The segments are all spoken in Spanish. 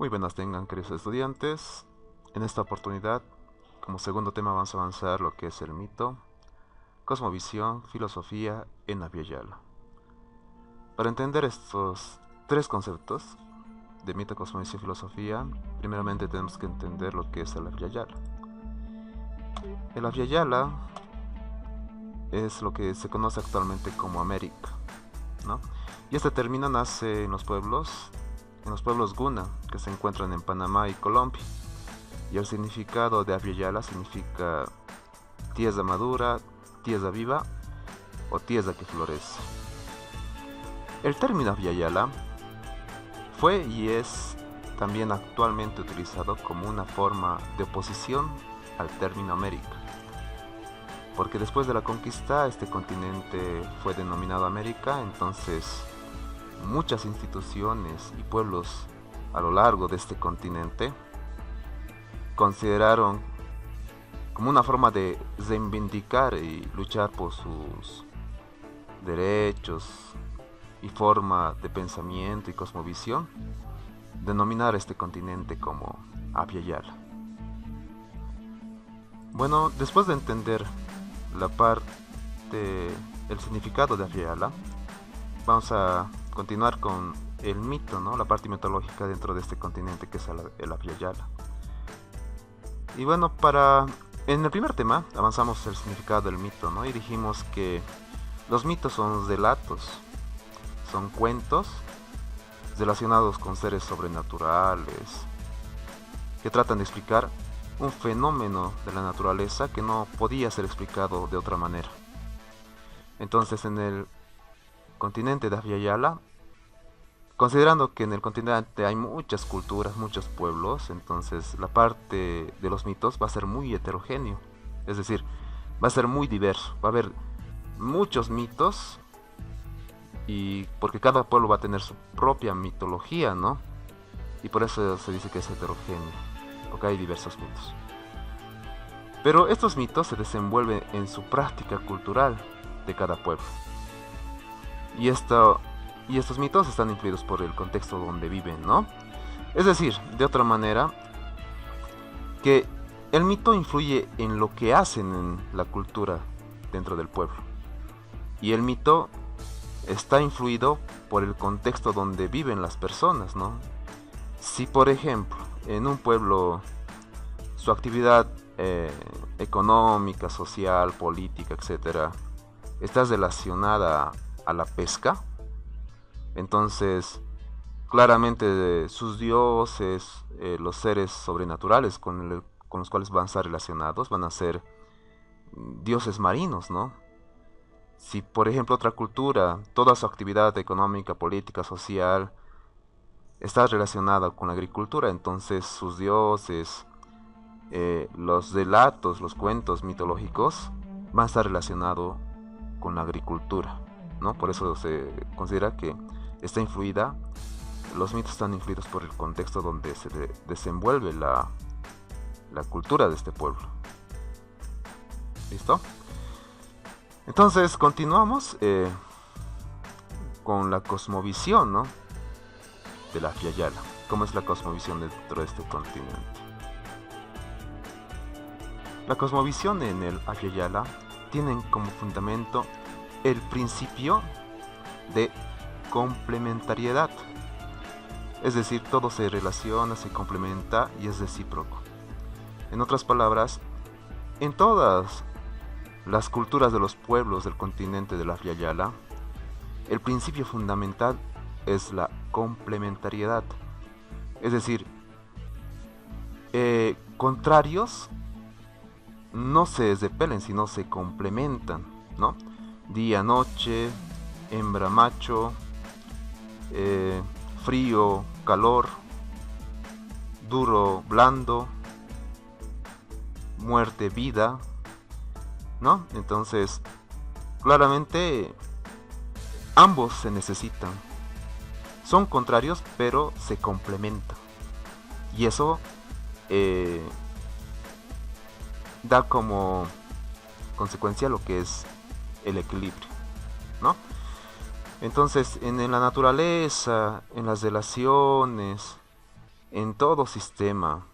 Muy buenas tengan, queridos estudiantes. En esta oportunidad, como segundo tema, vamos a avanzar lo que es el mito, cosmovisión, filosofía en Abhyayala. Para entender estos tres conceptos de mito, cosmovisión y filosofía, primeramente tenemos que entender lo que es el Abhyayala. El Abhyayala es lo que se conoce actualmente como América, ¿no? Y este término nace en los pueblos Guna, que se encuentran en Panamá y Colombia. Y el significado de Abhyayala significa tierra madura, tierra viva o tierra que florece. El término Abhyayala fue y es también actualmente utilizado como una forma de oposición al término América, porque después de la conquista este continente fue denominado América. Entonces muchas instituciones y pueblos a lo largo de este continente consideraron como una forma de reivindicar y luchar por sus derechos y forma de pensamiento y cosmovisión, denominar este continente como Abhyayala. Bueno, después de entender el significado de Abhyayala, vamos a continuar con el mito, ¿no? La parte mitológica dentro de este continente que es el Abhyayala. Y bueno, en el primer tema avanzamos el significado del mito, ¿no? Y dijimos que los mitos son relatos, son cuentos relacionados con seres sobrenaturales que tratan de explicar un fenómeno de la naturaleza que no podía ser explicado de otra manera. Entonces, en el continente de Abhyayala, considerando que en el continente hay muchas culturas, muchos pueblos, entonces la parte de los mitos va a ser muy heterogéneo, es decir, va a ser muy diverso, va a haber muchos mitos, y porque cada pueblo va a tener su propia mitología, ¿no? Y por eso se dice que es heterogéneo, porque hay diversos mitos. Pero estos mitos se desenvuelven en su práctica cultural de cada pueblo. Y estos mitos están influidos por el contexto donde viven, ¿no? Es decir, de otra manera, que el mito influye en lo que hacen en la cultura dentro del pueblo. Y el mito está influido por el contexto donde viven las personas, ¿no? Si, por ejemplo, en un pueblo su actividad económica, social, política, etcétera, está relacionada a la pesca, entonces claramente sus dioses, los seres sobrenaturales con los cuales van a estar relacionados, van a ser dioses marinos, ¿no? Si por ejemplo otra cultura, toda su actividad económica, política, social está relacionada con la agricultura, entonces sus dioses, los relatos, los cuentos mitológicos van a estar relacionados con la agricultura, ¿no? Por eso se considera que los mitos están influidos por el contexto donde se desenvuelve la cultura de este pueblo. ¿Listo? Entonces continuamos con la cosmovisión, ¿no? De la Abhyayala. ¿Cómo es la cosmovisión dentro de este continente? La cosmovisión en el Abhyayala tiene como fundamento el principio de complementariedad. Es decir, todo se relaciona, se complementa y es recíproco. En otras palabras, en todas las culturas de los pueblos del continente de la Abhyayala, el principio fundamental es la complementariedad. Es decir, contrarios no se repelen, sino se complementan, ¿no? Día, noche, hembra, macho, frío, calor, duro, blando, muerte, vida, ¿no? Entonces, claramente ambos se necesitan. Son contrarios, pero se complementan. Y eso da como consecuencia lo que es el equilibrio, ¿no? Entonces, en la naturaleza, en las relaciones, en todo sistema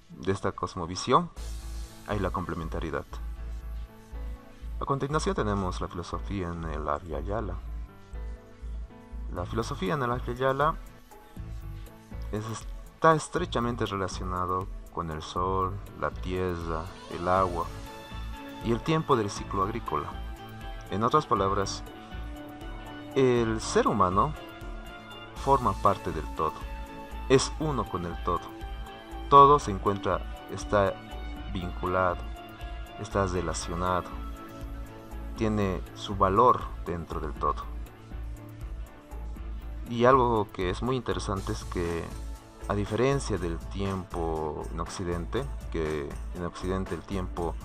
de esta cosmovisión hay la complementariedad. A continuación tenemos la filosofía en el Arya Yala. La filosofía en el Arya Yala está estrechamente relacionado con el sol, la tierra, el agua y el tiempo del ciclo agrícola. En otras palabras, el ser humano forma parte del todo, es uno con el todo. Todo se encuentra, está vinculado, está relacionado, tiene su valor dentro del todo. Y algo que es muy interesante es que, a diferencia del tiempo en Occidente, que en Occidente el tiempo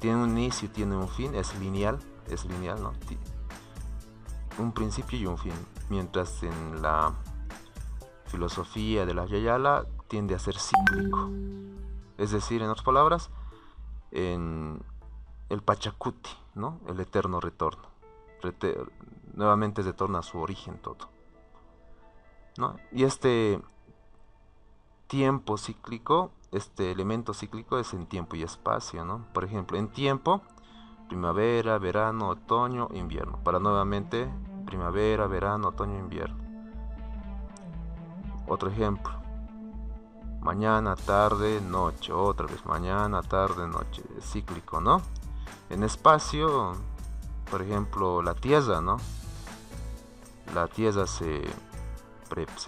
tiene un inicio y tiene un fin, es lineal, ¿no? Un principio y un fin, mientras en la filosofía de la Yala tiende a ser cíclico. Es decir, en otras palabras, en el Pachacuti, ¿no? El eterno retorno. Nuevamente retorna a su origen todo, ¿no? Y este tiempo cíclico, este elemento cíclico es en tiempo y espacio, ¿no? Por ejemplo, en tiempo, primavera, verano, otoño, invierno. Para nuevamente, primavera, verano, otoño, invierno. Otro ejemplo, mañana, tarde, noche. Otra vez, mañana, tarde, noche. Es cíclico, ¿no? En espacio, por ejemplo, la tierra, ¿no? La tierra se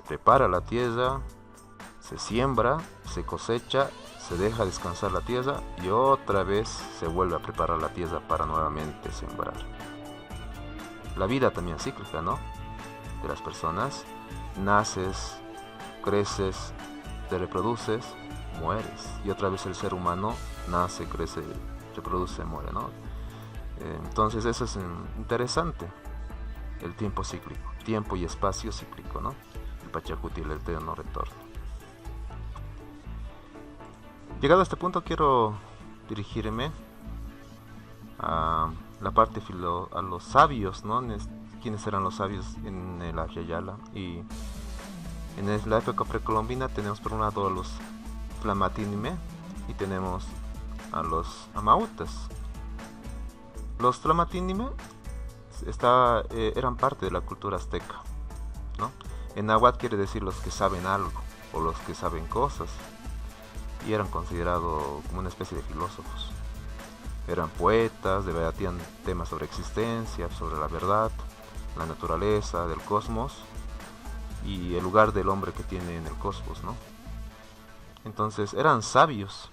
prepara, la tierra se siembra, se cosecha, se deja descansar la tierra y otra vez se vuelve a preparar la tierra para nuevamente sembrar. La vida también es cíclica, ¿no? De las personas. Naces, creces, te reproduces, mueres. Y otra vez el ser humano nace, crece, reproduce, muere, ¿no? Entonces eso es interesante. El tiempo cíclico, tiempo y espacio cíclico, ¿no? El Pachacuti, el eterno retorno. Llegado a este punto quiero dirigirme a la parte a los sabios, ¿no? ¿Quiénes eran los sabios en el Arya Yala? Y en la época precolombina tenemos por un lado a los Tlamatinime y tenemos a los Amautas. Los Tlamatinime eran parte de la cultura azteca, ¿no? En náhuatl quiere decir los que saben algo o los que saben cosas, y eran considerados como una especie de filósofos. Eran poetas, debatían temas sobre existencia, sobre la verdad, la naturaleza, del cosmos y el lugar del hombre que tiene en el cosmos, ¿no? Entonces eran sabios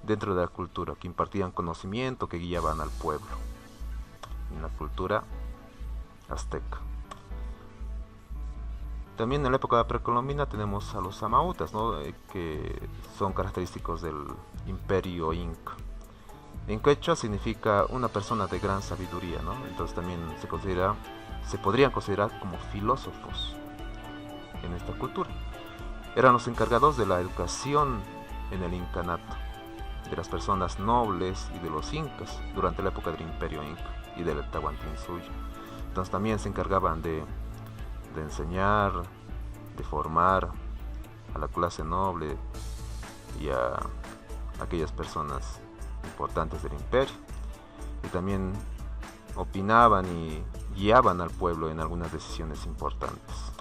dentro de la cultura, que impartían conocimiento, que guiaban al pueblo en la cultura azteca. También en la época precolombina tenemos a los Amautas, ¿no? Que son característicos del imperio inca. En quechua significa una persona de gran sabiduría, ¿no? Entonces también se podrían considerar como filósofos en esta cultura. Eran los encargados de la educación en el incanato, de las personas nobles y de los incas durante la época del imperio inca y del Tahuantinsuyo. Entonces también se encargaban de enseñar, de formar a la clase noble y a aquellas personas importantes del imperio, y también opinaban y guiaban al pueblo en algunas decisiones importantes.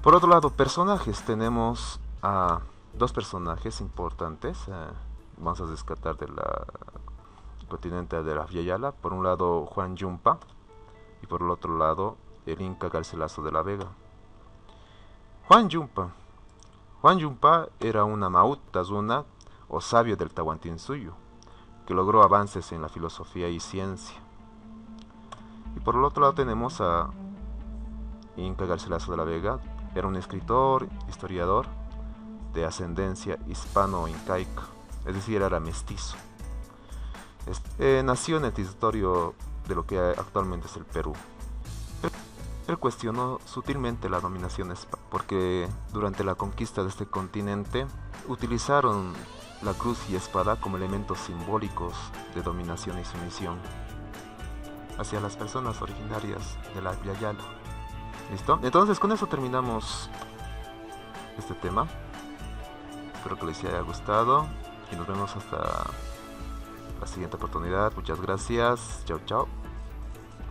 Por otro lado, personajes, tenemos a dos personajes importantes. Vamos a rescatar del continente de la Yala. Por un lado, Juan Yumpa, y por el otro lado, el Inca Garcilaso de la Vega. Juan Yumpa era un Amautazuna o sabio del Tahuantinsuyo, que logró avances en la filosofía y ciencia. Y por el otro lado tenemos a Inca Garcilaso de la Vega. Era un escritor, historiador de ascendencia hispano-incaica, es decir, era mestizo. Nació en el territorio de lo que actualmente es el Perú. Él cuestionó sutilmente la dominación española, porque durante la conquista de este continente utilizaron la cruz y espada como elementos simbólicos de dominación y sumisión hacia las personas originarias de la Yala. ¿Listo? Entonces con eso terminamos este tema. Espero que les haya gustado y nos vemos hasta la siguiente oportunidad. Muchas gracias. Chao, chao.